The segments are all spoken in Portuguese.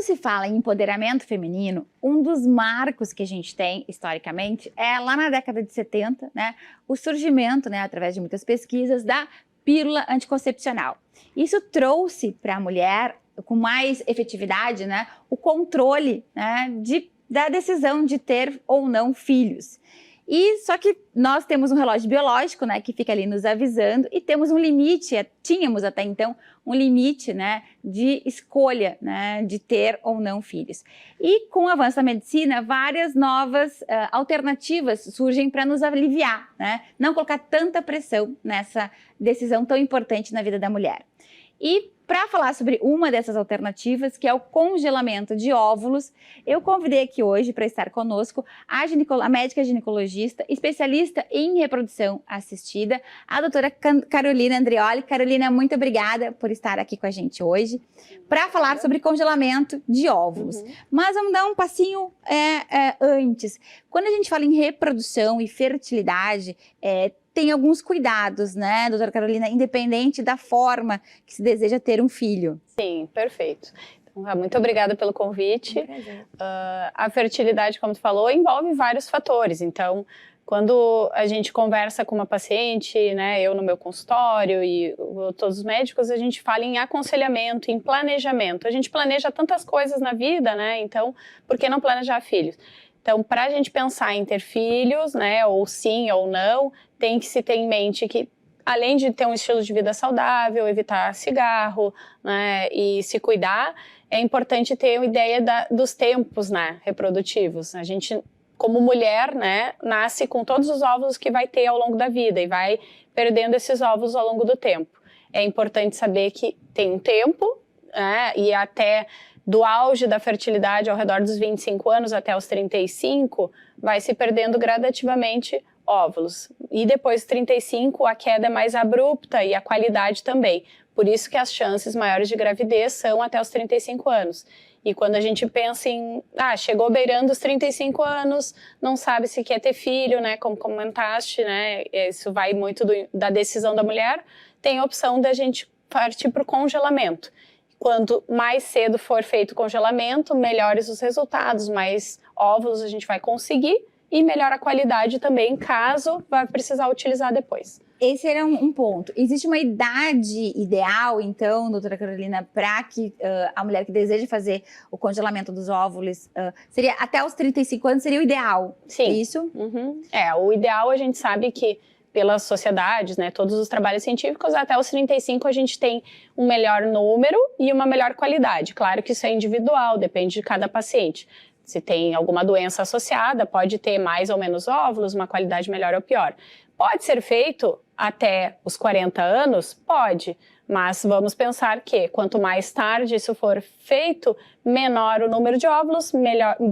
se fala em empoderamento feminino, um dos marcos que a gente tem, historicamente, é lá na década de 70, né, o surgimento, né, através de muitas pesquisas, da pílula anticoncepcional. Isso trouxe para a mulher, com mais efetividade, né, o controle, né, da decisão de ter ou não filhos. E só que nós temos um relógio biológico, né, que fica ali nos avisando, e temos um limite, tínhamos até então um limite, né, de escolha, né, de ter ou não filhos. E com o avanço da medicina, várias novas alternativas surgem para nos aliviar, né, não colocar tanta pressão nessa decisão tão importante na vida da mulher. E para falar sobre uma dessas alternativas, que é o congelamento de óvulos, eu convidei aqui hoje para estar conosco a médica ginecologista, especialista em reprodução assistida, a doutora Carolina Andreoli. Carolina, muito obrigada por estar aqui com a gente hoje para falar sobre congelamento de óvulos. Mas vamos dar um passinho antes. Quando a gente fala em reprodução e fertilidade, tem alguns cuidados, né, doutora Carolina, independente da forma que se deseja ter um filho. Sim, perfeito. Então, muito obrigada pelo convite. A fertilidade, como tu falou, envolve vários fatores. Então, quando a gente conversa com uma paciente, né, eu no meu consultório e todos os médicos, a gente fala em aconselhamento, em planejamento. A gente planeja tantas coisas na vida, né, então, por que não planejar filhos? Então, para a gente pensar em ter filhos, né, ou sim ou não, tem que se ter em mente que, além de ter um estilo de vida saudável, evitar cigarro, né, e se cuidar, é importante ter uma ideia dos tempos, né, reprodutivos. A gente, como mulher, né, nasce com todos os óvulos que vai ter ao longo da vida e vai perdendo esses óvulos ao longo do tempo. É importante saber que tem um tempo, né, e até do auge da fertilidade ao redor dos 25 anos até os 35, vai se perdendo gradativamente óvulos. E depois dos 35, a queda é mais abrupta e a qualidade também. Por isso que as chances maiores de gravidez são até os 35 anos. E quando a gente pensa em, chegou beirando os 35 anos, não sabe se quer ter filho, né, como comentaste, né, isso vai muito da decisão da mulher, tem a opção da gente partir para o congelamento. Quanto mais cedo for feito o congelamento, melhores os resultados, mais óvulos a gente vai conseguir e melhor a qualidade também, caso vai precisar utilizar depois. Esse era um ponto. Existe uma idade ideal, então, doutora Carolina, para que a mulher que deseja fazer o congelamento dos óvulos, seria até os 35 anos, seria o ideal? Sim. É isso? O ideal a gente sabe que pelas sociedades, né, todos os trabalhos científicos, até os 35 a gente tem um melhor número e uma melhor qualidade. Claro que isso é individual, depende de cada paciente. Se tem alguma doença associada, pode ter mais ou menos óvulos, uma qualidade melhor ou pior. Pode ser feito até os 40 anos? Pode, mas vamos pensar que quanto mais tarde isso for feito, menor o número de óvulos,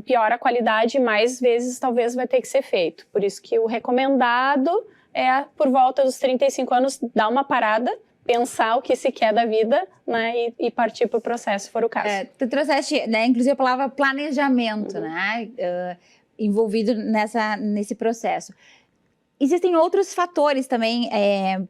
pior a qualidade e mais vezes talvez vai ter que ser feito. Por isso que o recomendado é por volta dos 35 anos dar uma parada, pensar o que se quer da vida, né, e partir para o processo, se for o caso. Tu trouxeste, né, inclusive a palavra planejamento, né, envolvido nesse processo. Existem outros fatores também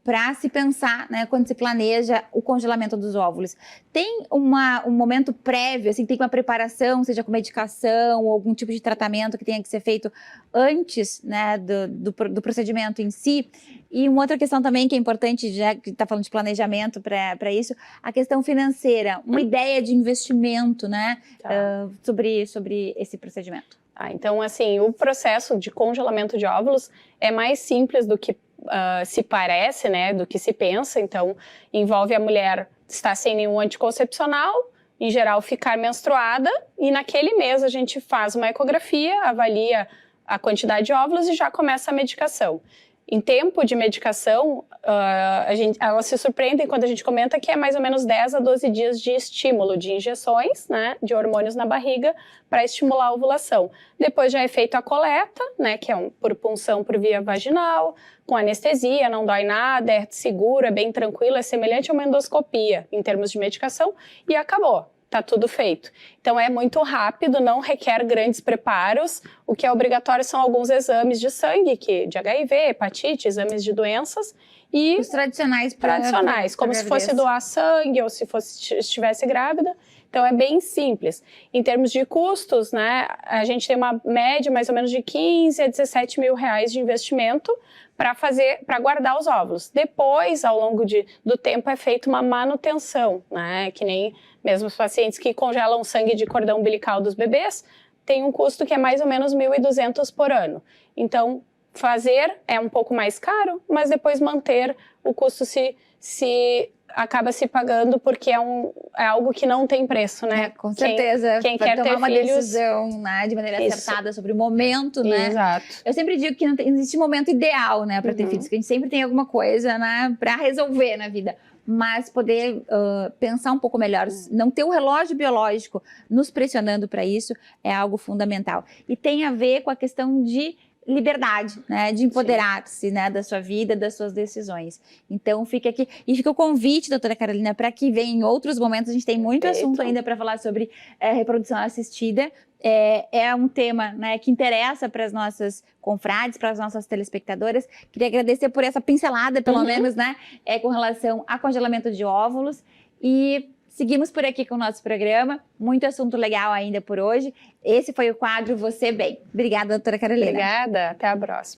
para se pensar, né, quando se planeja o congelamento dos óvulos. Tem um momento prévio, assim, tem uma preparação, seja com medicação ou algum tipo de tratamento que tenha que ser feito antes, né, do procedimento em si. E uma outra questão também que é importante, já que está falando de planejamento para isso, a questão financeira, uma ideia de investimento, né, sobre esse procedimento. Então, assim, o processo de congelamento de óvulos é mais simples do que se parece, né, do que se pensa. Então, envolve a mulher estar sem nenhum anticoncepcional, em geral ficar menstruada, e naquele mês a gente faz uma ecografia, avalia a quantidade de óvulos e já começa a medicação. Em tempo de medicação, elas se surpreendem quando a gente comenta que é mais ou menos 10 a 12 dias de estímulo de injeções, né, de hormônios na barriga para estimular a ovulação. Depois já é feita a coleta, né, que é por punção por via vaginal, com anestesia, não dói nada, é seguro, é bem tranquilo, é semelhante a uma endoscopia em termos de medicação e acabou. Tá tudo feito. Então é muito rápido, não requer grandes preparos. O que é obrigatório são alguns exames de sangue, de HIV, hepatite, exames de doenças. E os tradicionais. Como se fosse doar sangue ou se estivesse grávida. Então é bem simples. Em termos de custos, né, a gente tem uma média mais ou menos de 15 a 17 mil reais de investimento para guardar os óvulos. Depois, ao longo do tempo, é feita uma manutenção, né, que nem mesmo os pacientes que congelam o sangue de cordão umbilical dos bebês, tem um custo que é mais ou menos 1.200 por ano. Então, fazer é um pouco mais caro, mas depois manter o custo se acaba se pagando, porque é algo que não tem preço, né? Com certeza. Quem Vai quer tomar ter uma filhos, decisão, né, de maneira Isso. acertada sobre o momento, né? Exato. Eu sempre digo que não existe momento ideal, né, para ter filhos, que a gente sempre tem alguma coisa, né, para resolver na vida. Mas poder pensar um pouco melhor, não ter o relógio biológico nos pressionando para isso é algo fundamental. E tem a ver com a questão de liberdade, né, de empoderar-se, né, da sua vida, das suas decisões. Então fica aqui, e fica o convite, doutora Carolina, para que venha em outros momentos. A gente tem muito assunto ainda para falar sobre reprodução assistida. É um tema, né, que interessa para as nossas confrades, para as nossas telespectadoras. Queria agradecer por essa pincelada, pelo menos, né, com relação a congelamento de óvulos. E seguimos por aqui com o nosso programa. Muito assunto legal ainda por hoje. Esse foi o quadro Você Bem. Obrigada, doutora Carolina. Obrigada, até a próxima.